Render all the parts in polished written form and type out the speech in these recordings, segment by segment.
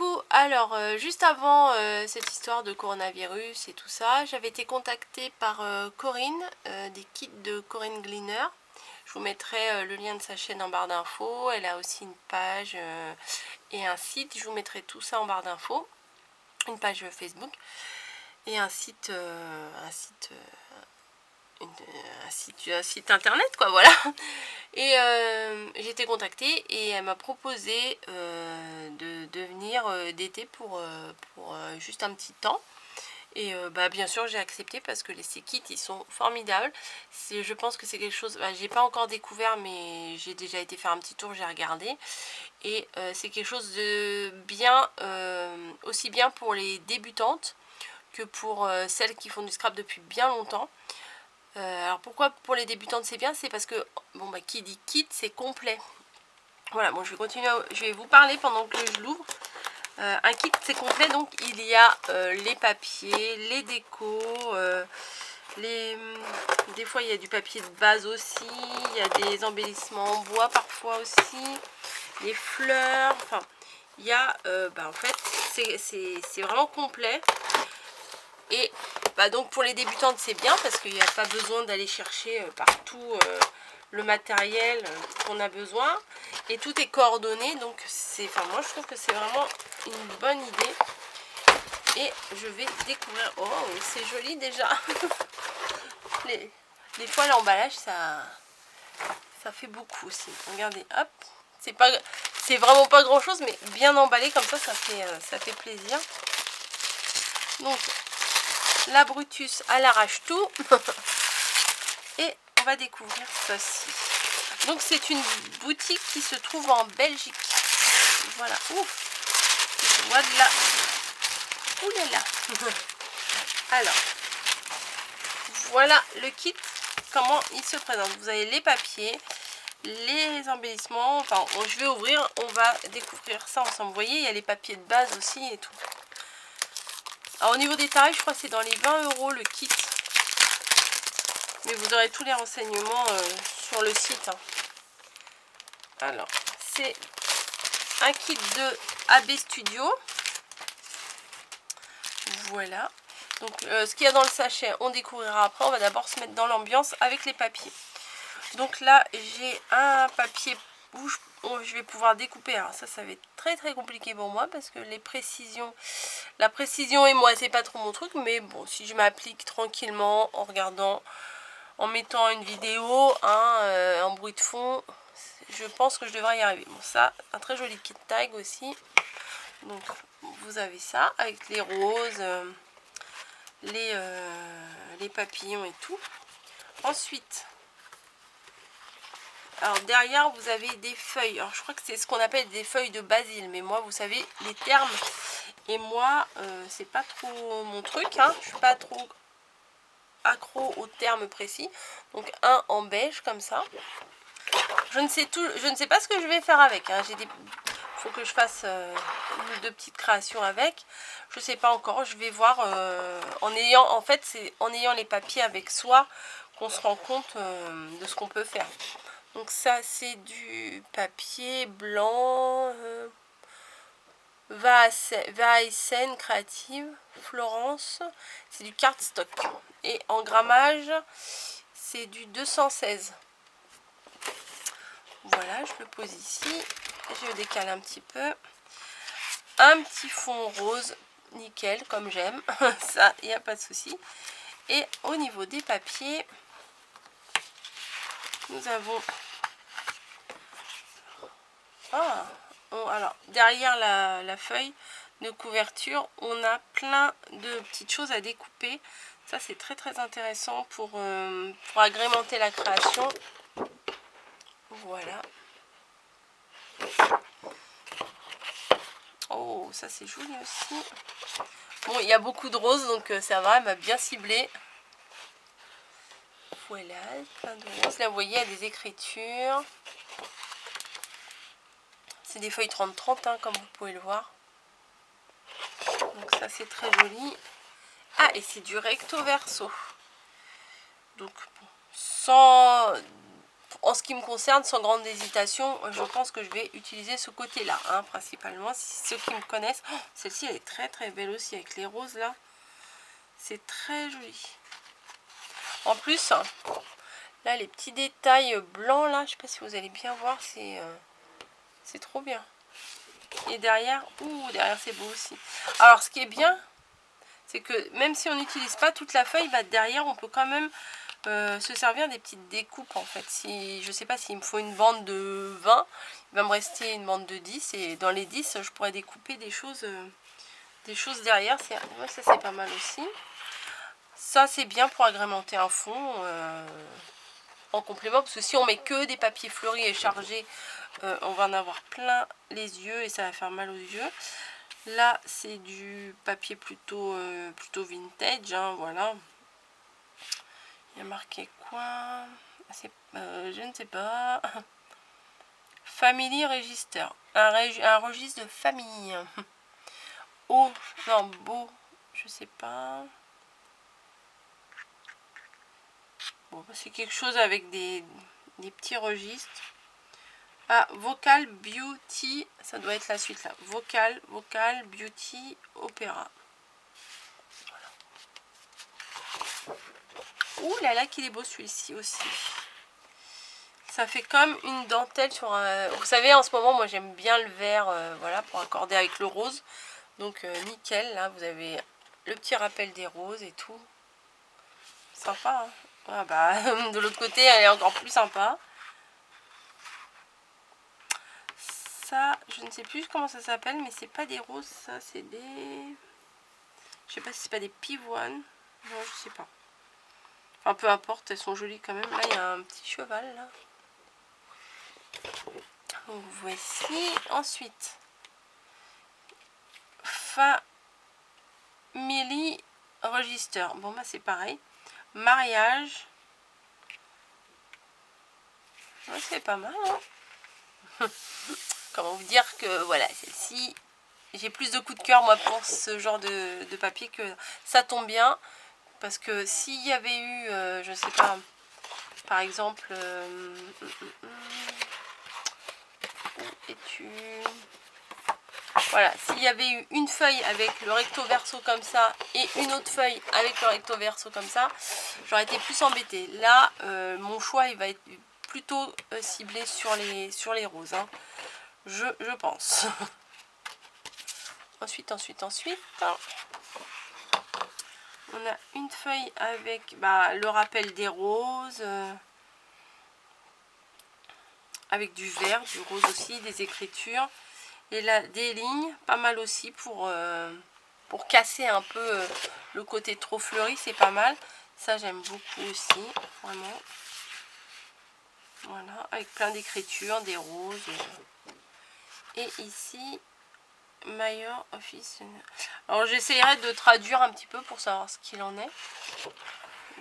Coucou, alors juste avant cette histoire de coronavirus et tout ça, j'avais été contactée par Corinne, des kits de Corinne Gleaner. Je vous mettrai le lien de sa chaîne en barre d'infos. Elle a aussi une page et un site, je vous mettrai tout ça en barre d'infos. Une page Facebook et un site internet quoi, voilà. Et j'ai été contactée et elle m'a proposé de venir d'été pour juste un petit temps. Et bien sûr j'ai accepté parce que ces kits ils sont formidables. Je pense que c'est quelque chose, j'ai pas encore découvert mais j'ai déjà été faire un petit tour, j'ai regardé. Et c'est quelque chose de bien, aussi bien pour les débutantes que pour celles qui font du scrap depuis bien longtemps. Alors pourquoi pour les débutantes c'est bien, c'est parce que bon qui dit kit c'est complet. Voilà, bon je vais continuer, je vais vous parler pendant que je l'ouvre. Un kit c'est complet, donc il y a les papiers, les décos, des fois il y a du papier de base aussi, il y a des embellissements en bois parfois aussi, les fleurs, enfin il y a en fait c'est vraiment complet. Et donc pour les débutantes c'est bien parce qu'il n'y a pas besoin d'aller chercher partout le matériel qu'on a besoin. Et tout est coordonné, donc moi je trouve que c'est vraiment une bonne idée. Et je vais découvrir, oh c'est joli déjà. Des fois l'emballage ça fait beaucoup aussi. Regardez, hop, c'est vraiment pas grand chose mais bien emballé comme ça fait plaisir. Donc la Brutus à l'arrache tout. Et on va découvrir ceci. Donc c'est une boutique qui se trouve en Belgique. Voilà. Ouf. Je vois de là. Ouh là là. Alors. Voilà le kit. Comment il se présente. Vous avez les papiers, les embellissements. Enfin, je vais ouvrir. On va découvrir ça ensemble. Vous voyez, il y a les papiers de base aussi et tout. Alors au niveau des tarifs, je crois que c'est dans les 20 € le kit. Mais vous aurez tous les renseignements sur le site. Alors, c'est un kit de AB Studio. Voilà. Donc, ce qu'il y a dans le sachet, on découvrira après. On va d'abord se mettre dans l'ambiance avec les papiers. Donc là, j'ai un papier où je vais pouvoir découper. Alors ça va être très très compliqué pour moi parce que la précision et moi, c'est pas trop mon truc. Mais bon, si je m'applique tranquillement en regardant, en mettant une vidéo, en bruit de fond, je pense que je devrais y arriver. Bon, ça, un très joli kit tag aussi. Donc, vous avez ça avec les roses, les papillons et tout. Ensuite, alors derrière, vous avez des feuilles. Alors, je crois que c'est ce qu'on appelle des feuilles de basil. Mais moi, vous savez, les termes. Et moi, c'est pas trop mon truc. Je suis pas trop accro aux termes précis. Donc, un en beige comme ça. Je ne sais pas ce que je vais faire avec. Il faut que je fasse une ou deux petites créations avec. Je ne sais pas encore. Je vais voir en ayant les papiers avec soi qu'on se rend compte de ce qu'on peut faire. Donc ça c'est du papier blanc Vaessen Créative Florence. C'est du cardstock. Et en grammage c'est du 216. Voilà, je le pose ici. Je le décale un petit peu. Un petit fond rose, nickel, comme j'aime. Ça, il n'y a pas de souci. Et au niveau des papiers, nous avons... alors, derrière la feuille de couverture, on a plein de petites choses à découper. Ça, c'est très très intéressant pour agrémenter la création. Voilà. Oh, ça c'est joli aussi. Bon, il y a beaucoup de roses, donc ça va, elle m'a bien ciblé. Voilà, plein de roses. Là, vous voyez, il y a des écritures. C'est des feuilles 30-30, comme vous pouvez le voir. Donc ça, c'est très joli. Ah, et c'est du recto verso. Donc, bon, en ce qui me concerne, sans grande hésitation, je pense que je vais utiliser ce côté-là, hein, principalement. Si ceux qui me connaissent, oh, celle-ci elle est très très belle aussi avec les roses là. C'est très joli. En plus, là les petits détails blancs là, je sais pas si vous allez bien voir, c'est trop bien. Et derrière, derrière c'est beau aussi. Alors ce qui est bien, c'est que même si on n'utilise pas toute la feuille, bah, derrière on peut quand même se servir des petites découpes en fait. Si je sais pas s'il me faut une bande de 20, il va me rester une bande de 10 et dans les 10 je pourrais découper des choses derrière. Ouais, ça c'est pas mal aussi. Ça c'est bien pour agrémenter un fond en complément, parce que si on met que des papiers fleuris et chargés, on va en avoir plein les yeux et ça va faire mal aux yeux. Là c'est du papier plutôt vintage, hein, voilà. Il y a marqué quoi? Je ne sais pas. Family Register. Un registre de famille. Oh, non, beau. Je sais pas. Bon, c'est quelque chose avec des petits registres. Ah, Vocal Beauty. Ça doit être la suite là. Vocal Beauty Opéra. Ouh là là, qu'il est beau celui-ci aussi. Ça fait comme une dentelle sur un... Vous savez, en ce moment, moi, j'aime bien le vert, voilà, pour accorder avec le rose. Donc, nickel, là, vous avez le petit rappel des roses et tout. Sympa, hein. Ah bah, de l'autre côté, elle est encore plus sympa. Ça, je ne sais plus comment ça s'appelle, mais c'est pas des roses, ça, c'est des... Je sais pas si c'est pas des pivoines. Non, je sais pas. Enfin, peu importe, elles sont jolies quand même. Là, il y a un petit cheval, là. Donc voici. Ensuite, Family Register. Bon bah c'est pareil. Mariage. Ouais, c'est pas mal, hein. Comment vous dire que voilà, celle-ci, j'ai plus de coups de cœur moi pour ce genre de papier, que ça tombe bien. Parce que s'il y avait eu, je sais pas, par exemple, où es-tu? Voilà, s'il y avait eu une feuille avec le recto verso comme ça et une autre feuille avec le recto verso comme ça, j'aurais été plus embêtée. Là, mon choix il va être plutôt ciblé sur les roses, hein. Je pense. Ensuite, on a une feuille avec le rappel des roses, avec du vert, du rose aussi, des écritures. Et là, des lignes, pas mal aussi pour casser un peu le côté trop fleuri, c'est pas mal. Ça, j'aime beaucoup aussi, vraiment. Voilà, avec plein d'écritures, des roses. Et ici, Mayor Office. Alors, j'essaierai de traduire un petit peu pour savoir ce qu'il en est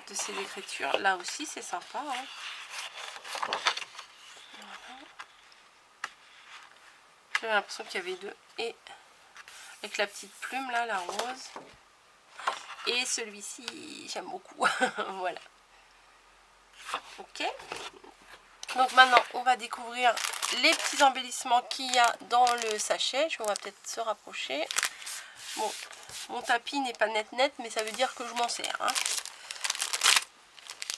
de ces écritures. Là aussi, c'est sympa, hein. Voilà. J'avais l'impression qu'il y avait deux. Et avec la petite plume là, la rose. Et celui-ci, j'aime beaucoup. Voilà. Ok. Donc maintenant, on va découvrir les petits embellissements qu'il y a dans le sachet. On va peut-être se rapprocher. Bon, mon tapis n'est pas net, mais ça veut dire que je m'en sers, hein.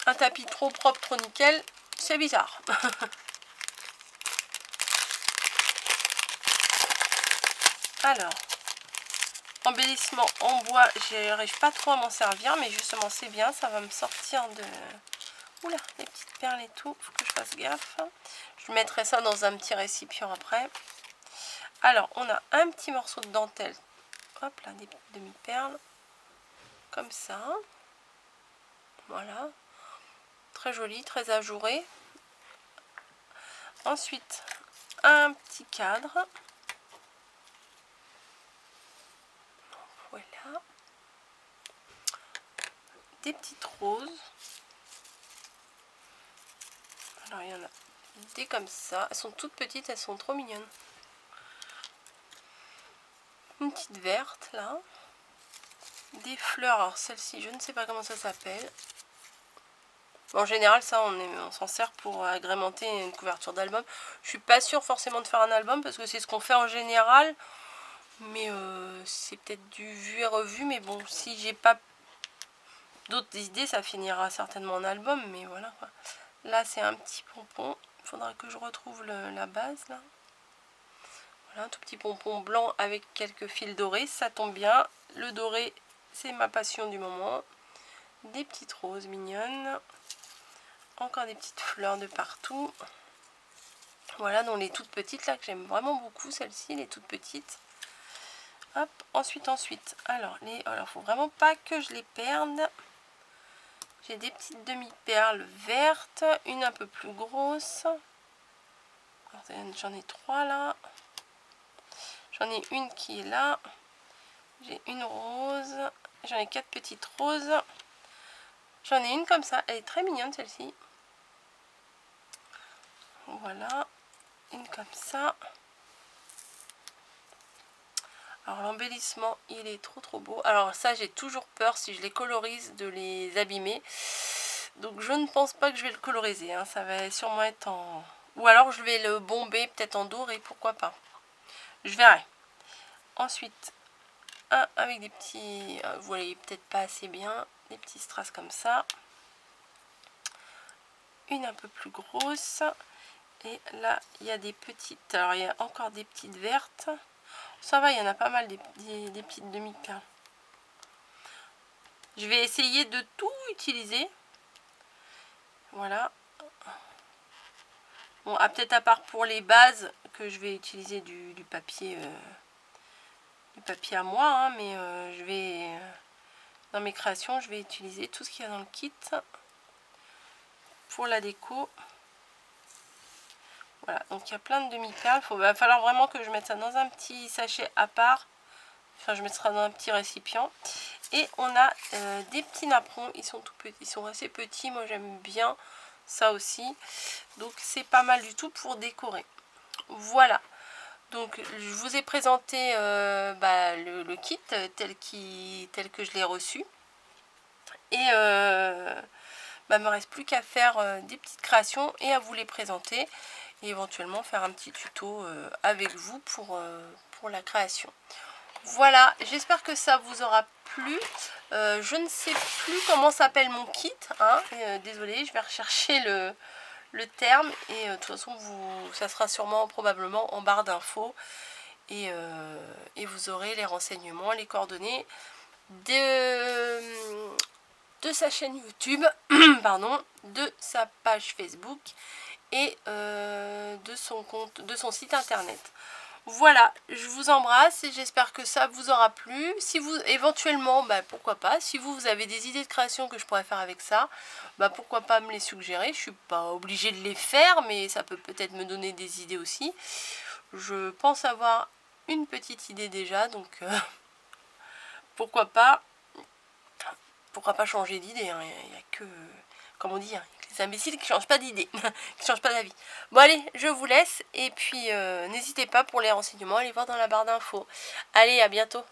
Un tapis trop propre, trop nickel, c'est bizarre. Alors, embellissement en bois, j'arrive pas trop à m'en servir, mais justement c'est bien, ça va me sortir de... Oula, les petites perles et tout, faut que je fasse gaffe. Je mettrai ça dans un petit récipient après. Alors, on a un petit morceau de dentelle. Hop là, des demi-perles. Comme ça. Voilà. Très joli, très ajouré. Ensuite, un petit cadre. Voilà. Des petites roses. Alors, il y en a des comme ça. Elles sont toutes petites, elles sont trop mignonnes. Une petite verte, là. Des fleurs. Alors, celle-ci, je ne sais pas comment ça s'appelle. En général, ça, on s'en sert pour agrémenter une couverture d'album. Je suis pas sûre forcément de faire un album parce que c'est ce qu'on fait en général. Mais c'est peut-être du vu et revu. Mais bon, si j'ai pas d'autres idées, ça finira certainement en album. Mais voilà quoi. Là, c'est un petit pompon. Il faudra que je retrouve la base là. Voilà, un tout petit pompon blanc avec quelques fils dorés. Ça tombe bien. Le doré, c'est ma passion du moment. Des petites roses mignonnes. Encore des petites fleurs de partout. Voilà, dont les toutes petites là que j'aime vraiment beaucoup, celles-ci, les toutes petites. Hop, ensuite. Alors, faut vraiment pas que je les perde. J'ai des petites demi-perles vertes, une un peu plus grosse. J'en ai 3 là. J'en ai une qui est là. J'ai une rose. J'en ai 4 petites roses. J'en ai une comme ça. Elle est très mignonne celle-ci. Voilà. Une comme ça. Alors l'embellissement, il est trop beau. Alors ça, j'ai toujours peur, si je les colorise, de les abîmer. Donc je ne pense pas que je vais le coloriser. Hein. Ça va sûrement être en... Ou alors je vais le bomber peut-être en doré, pourquoi pas. Je verrai. Ensuite, un avec des petits... vous voyez peut-être pas assez bien. Des petits strass comme ça. Une un peu plus grosse. Et là, il y a des petites... Alors il y a encore des petites vertes. Ça va, il y en a pas mal des petites demi-perles. Je vais essayer de tout utiliser. Voilà. Bon, peut-être à part pour les bases, que je vais utiliser du papier à moi. Hein, mais je vais... dans mes créations, je vais utiliser tout ce qu'il y a dans le kit. Pour la déco. Voilà, donc il y a plein de demi-perles. Il va falloir vraiment que je mette ça dans un petit sachet à part. Enfin, je mettrai dans un petit récipient. Et on a des petits napperons. Ils sont tout petits, ils sont assez petits. Moi, j'aime bien ça aussi. Donc, c'est pas mal du tout pour décorer. Voilà. Donc, je vous ai présenté le kit tel que je l'ai reçu. Et il me reste plus qu'à faire des petites créations et à vous les présenter. Et éventuellement faire un petit tuto avec vous pour la création. Voilà, j'espère que ça vous aura plu. Je ne sais plus comment s'appelle mon kit. Hein, désolée, je vais rechercher le terme. Et de toute façon, ça sera sûrement probablement en barre d'infos. Et vous aurez les renseignements, les coordonnées de sa chaîne YouTube, pardon, de sa page Facebook et de son site internet. Voilà, je vous embrasse et j'espère que ça vous aura plu. Si vous, éventuellement, pourquoi pas, si vous avez des idées de création que je pourrais faire avec ça, pourquoi pas me les suggérer. Je suis pas obligée de les faire, mais ça peut peut-être me donner des idées aussi. Je pense avoir une petite idée déjà, donc pourquoi pas changer d'idée. Hein. Il n'y a que, comme on dit, hein, les imbéciles qui ne changent pas d'idée, qui ne changent pas d'avis. Bon allez, je vous laisse et puis n'hésitez pas pour les renseignements, allez voir dans la barre d'infos. Allez, à bientôt.